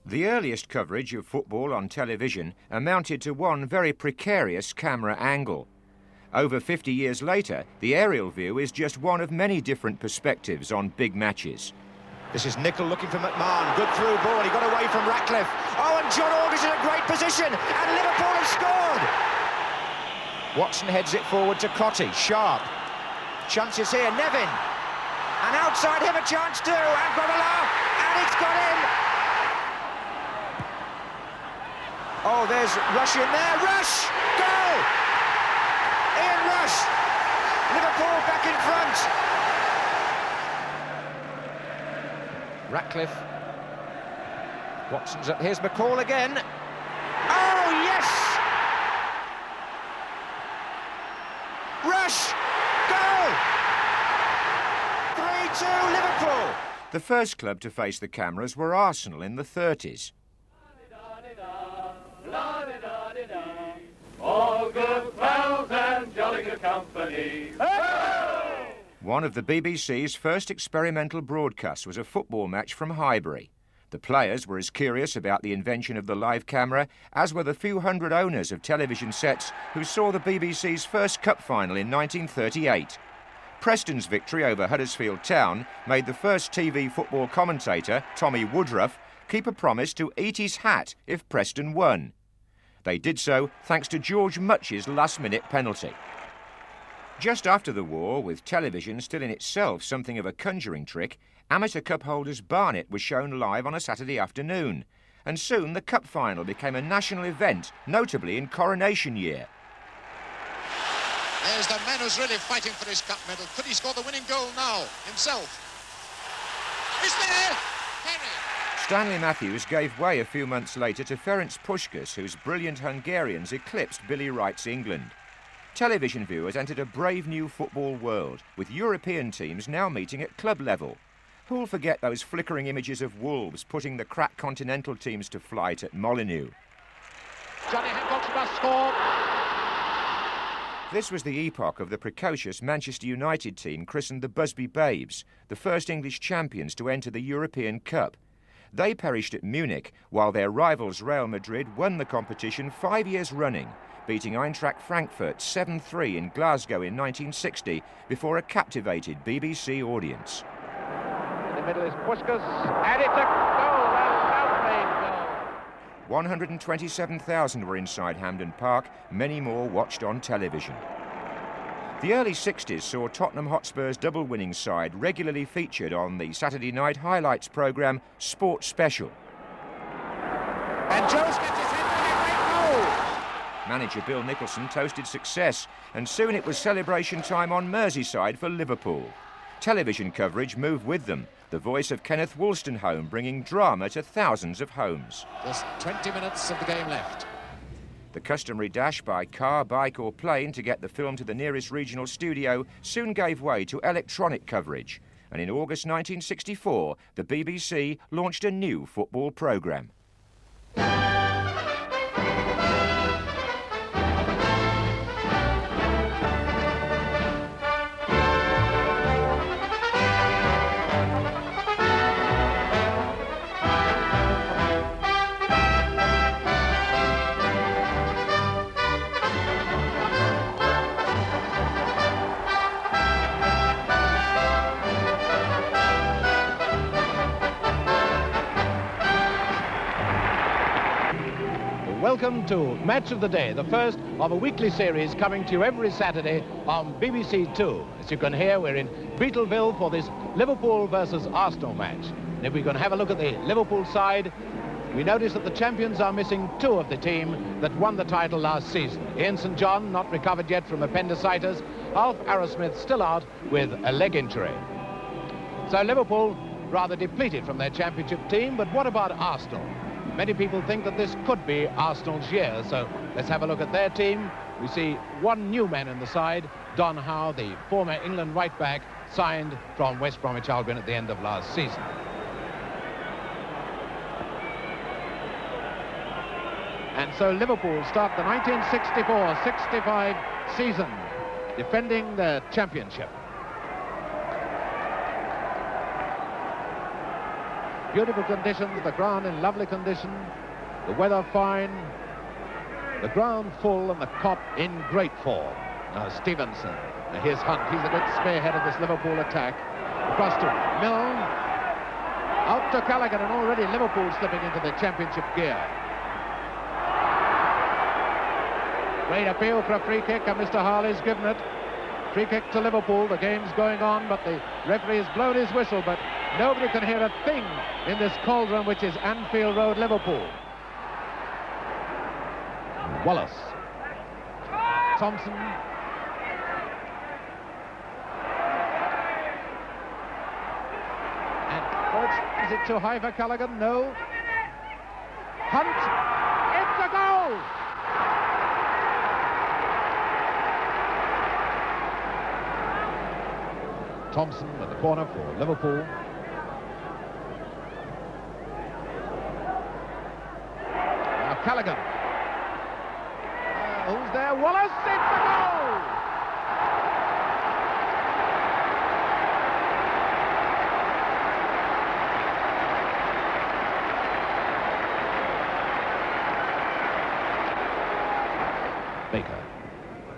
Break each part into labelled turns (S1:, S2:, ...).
S1: The earliest coverage of football on television amounted to one very precarious camera angle. Over 50 years later, the aerial view is just one of many different perspectives on big matches.
S2: This is Nicol looking for McMahon. Good through ball. He got away from Ratcliffe. Oh, and John August in a great position. And Liverpool have scored. Watson heads it forward to Cotty. Sharp. Chances here. Nevin. And outside him a chance too. And Grobbelaar. And it's got in. Oh, there's Rush in there. Rush! Goal! Ian Rush. Liverpool back in front. Ratcliffe. Watson's up. Here's McCall again. Oh, yes! Rush! Goal! 3-2 Liverpool.
S1: The first club to face the cameras were Arsenal in the 30s.
S3: All good pals and jolly good company.
S1: One of the BBC's first experimental broadcasts was a football match from Highbury. The players were as curious about the invention of the live camera as were the few hundred owners of television sets who saw the BBC's first cup final in 1938. Preston's victory over Huddersfield Town made the first TV football commentator, Tommy Woodruff, keep a promise to eat his hat if Preston won. They did so thanks to George Much's last-minute penalty. Just after the war, with television still in itself something of a conjuring trick, amateur cup holders Barnet was shown live on a Saturday afternoon, and soon the cup final became a national event, notably in Coronation Year.
S4: There's the man who's really fighting for his cup medal. Could he score the winning goal now, himself? He's there! Perry!
S1: Stanley Matthews gave way a few months later to Ferenc Puskás, whose brilliant Hungarians eclipsed Billy Wright's England. Television viewers entered a brave new football world, with European teams now meeting at club level. Who'll forget those flickering images of Wolves putting the crack continental teams to flight at Molineux?
S4: Johnny Hancock must score.
S1: This was the epoch of the precocious Manchester United team christened the Busby Babes, the first English champions to enter the European Cup. They perished at Munich, while their rivals Real Madrid won the competition 5 years running, beating Eintracht Frankfurt 7-3 in Glasgow in 1960 before a captivated BBC audience.
S5: In the middle is Puskás, and it's a goal, a well-made goal.
S1: 127,000 were inside Hampden Park, many more watched on television. The early 60s saw Tottenham Hotspur's double-winning side regularly featured on the Saturday night highlights programme Sport Special.
S5: And Jones gets his head for a great goal.
S1: Manager Bill Nicholson toasted success, and soon it was celebration time on Merseyside for Liverpool. Television coverage moved with them, the voice of Kenneth Wolstenholme bringing drama to thousands of homes.
S4: Just 20 minutes of the game left.
S1: The customary dash by car, bike or plane to get the film to the nearest regional studio soon gave way to electronic coverage, and in August 1964 the BBC launched a new football programme.
S5: Welcome to Match of the Day, the first of a weekly series coming to you every Saturday on BBC Two. As you can hear, we're in Beetleville for this Liverpool versus Arsenal match. And if we're going to have a look at the Liverpool side, we notice that the champions are missing two of the team that won the title last season. Ian St John, not recovered yet from appendicitis. Alf Arrowsmith still out with a leg injury. So Liverpool rather depleted from their championship team, but what about Arsenal? Many people think that this could be Arsenal's year, so let's have a look at their team. We see one new man in the side, Don Howe, the former England right-back, signed from West Bromwich Albion at the end of last season. And so Liverpool start the 1964-65 season, defending the championship. beautiful conditions, the ground in lovely condition, the weather fine, the ground full and the Kop in great form. Now Stevenson, here's Hunt, he's a good spearhead of this Liverpool attack. Across to Milne, out to Callaghan, and already Liverpool slipping into the championship gear. Great appeal for a free kick, and Mr. Harley's given it. Free kick to Liverpool, the game's going on, but the referee has blown his whistle, but nobody can hear a thing in this cauldron, which is Anfield Road, Liverpool. Wallace. Thompson. And is it too high for Callaghan? No. Hunt. It's a goal! Thompson at the corner for Liverpool. Now Callaghan. Who's there? Wallace, it's a goal! Baker.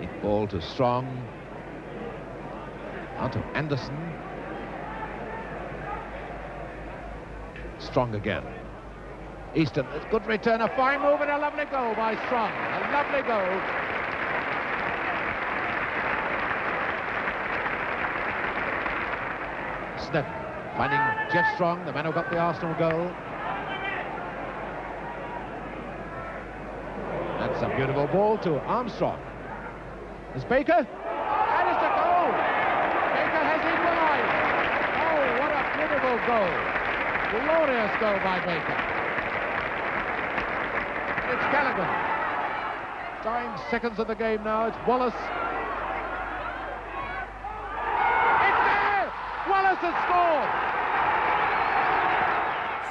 S5: Deep ball to Strong. Out to Anderson. Strong again. Easton, a good return, a fine move and a lovely goal by Strong. A lovely goal. Sneddon finding Jeff Strong, the man who got the Arsenal goal. That's a beautiful ball to Armstrong. There's Baker. And it's a goal. Baker has equalised. Oh, what a beautiful goal. Glorious goal by Baker. It's Callaghan. Dying seconds of the game now. It's Wallace. It's there! Wallace has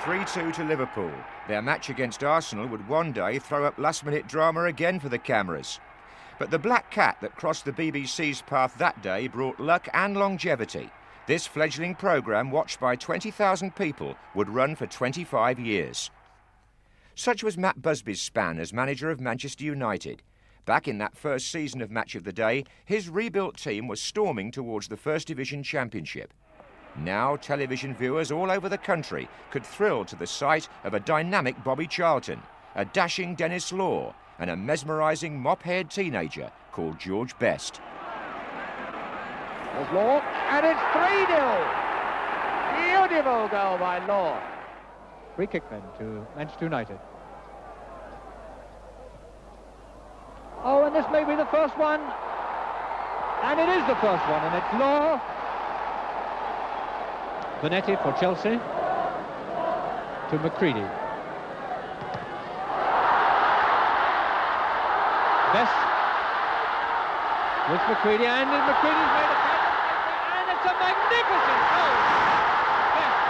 S5: scored!
S1: 3-2 to Liverpool. Their match against Arsenal would one day throw up last-minute drama again for the cameras. But the black cat that crossed the BBC's path that day brought luck and longevity. This fledgling programme, watched by 20,000 people, would run for 25 years. Such was Matt Busby's span as manager of Manchester United. Back in that first season of Match of the Day, his rebuilt team was storming towards the First Division Championship. Now television viewers all over the country could thrill to the sight of a dynamic Bobby Charlton, a dashing Dennis Law, and a mesmerising mop-haired teenager called George Best.
S5: There's Law, and it's 3-0. Beautiful goal by Law. Free kick then to Manchester United. Oh, and this may be the first one. And it is the first one, and it's Law. Vanetti for Chelsea. To McCready. Best with McCready, and McCready's made a pass, and it's a magnificent goal. Best,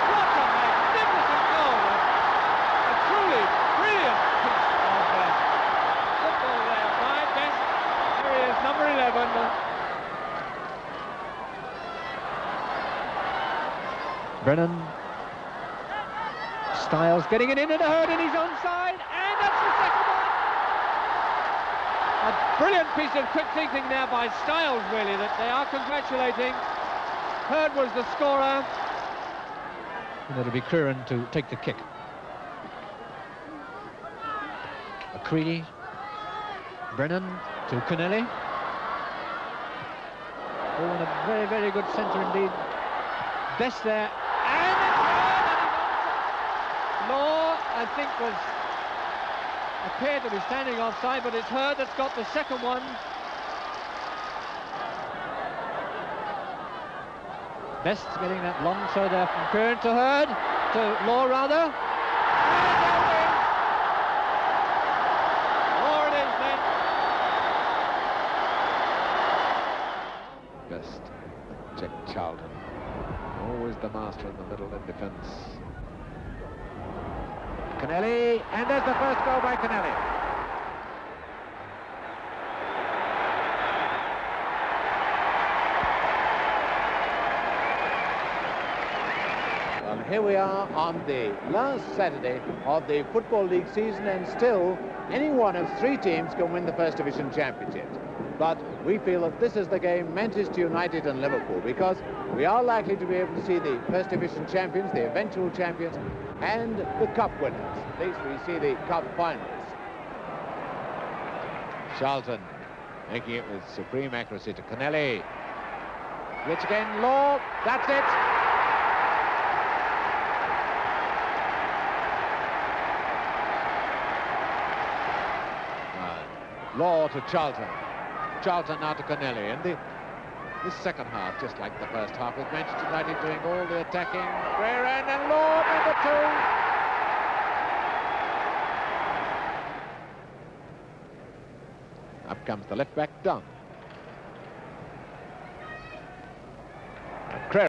S5: what a magnificent goal! A truly brilliant piece of football there by Best. There he is, number 11. Brennan. Styles getting it in and Hurd, and he's onside, and that's the second one. A brilliant piece of quick thinking there by Styles, really, that they are congratulating. Hurd was the scorer. And it'll be Kieran to take the kick. McCready. Brennan to Connelly. Oh, and a very, very good centre indeed. Best there. And it's Hurd, and he's onside. Law, I think, appeared to be standing offside, but it's Hurd that's got the second one. Best getting that long throw there from Kieran to Hurd, to Law rather. And there it is. Law it is then. Best, Jack Charlton. Always the master in the middle in defence. Connelly, and there's the first goal by Connelly. here we are on the last Saturday of the Football League season, and still any one of 3 teams can win the First Division Championship. But we feel that this is the game Manchester United and Liverpool, because we are likely to be able to see the First Division champions, the eventual champions, and the cup winners. At least we see the cup finalists. Charlton making it with supreme accuracy to Connelly. Which again, Law, that's it. Law to Charlton. Charlton now to Connelly. And this second half, just like the first half, with Manchester United doing all the attacking. Rear end, and Law, number 2. Up comes the left back, Dunn.